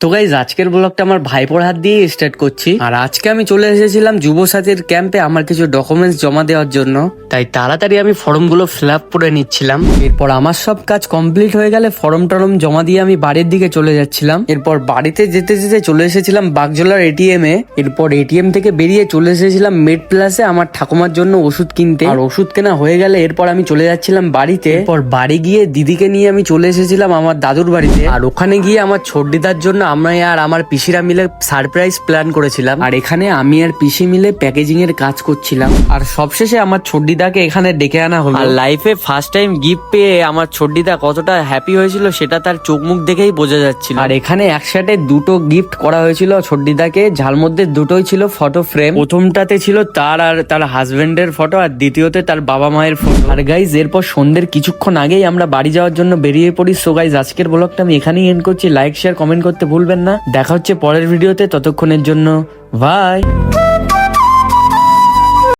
তো গাইজ আজকের ব্লগটা আমার ভাইপোর হাত দিয়ে স্টার্ট করছি। আর আজকে আমি চলে এসেছিলাম যুব সাথীর ক্যাম্পে আমার কিছু ডকুমেন্টস জমা দেওয়ার জন্য। তাই তাড়াতাড়ি আমি ফর্মগুলো ফিল আপ করে নিচ্ছিলাম। এরপর আমার সব কাজ কমপ্লিট হয়ে গেলে ফর্ম টরম জমা দিয়ে আমি বাড়ির দিকে চলে যাচ্ছিলাম। এরপর বাড়িতে যেতে যেতে চলে এসেছিলাম বাগজোলার এটিএম এ। এরপর এটিএম থেকে বেরিয়ে চলে এসেছিলাম মেড প্লাসে আমার ঠাকুমার জন্য ওষুধ কিনতে। আর ওষুধ কেনা হয়ে গেলে এরপর আমি চলে যাচ্ছিলাম বাড়িতে। এরপর বাড়ি গিয়ে দিদিকে নিয়ে আমি চলে এসেছিলাম আমার দাদুর বাড়িতে। আর ওখানে গিয়ে আমার ছোটদিদার জন্য আমরা আর আমার পিসিরা মিলে সারপ্রাইজ প্ল্যান করেছিলাম। আর এখানে আমি আর পিসি মিলে প্যাকেজিং এর কাজ করছিলাম। আর সবশেষে আমার ছোটদিদাকে এখানে ডেকে আনা হলো। আর লাইফে ফার্স্ট টাইম গিফট পেয়ে আমার ছোটদিদা কতটা হ্যাপি হয়েছিল সেটা তার চোখ মুখ দেখেই বোঝা যাচ্ছিল। আর এখানে একসাথে দুটো গিফট করা হয়েছিল ছোটদিদাকে, যার মধ্যে দুটোই ছিল ফটো ফ্রেম। প্রথমটাতে ছিল তার আর তার হাজবেন্ডের ফটো, আর দ্বিতীয়তে তার বাবা মায়ের ফটো। আর গাইজ এরপর সন্ধ্যের কিছুক্ষণ আগেই আমরা বাড়ি যাওয়ার জন্য বেরিয়ে পড়ি। সো গাইজ আজকের ব্লগটা আমি এখানেই এন্ড করছি। লাইক শেয়ার কমেন্ট করতে ভুলবেন না। দেখা হচ্ছে পরের ভিডিওতে, ততক্ষণের জন্য বাই।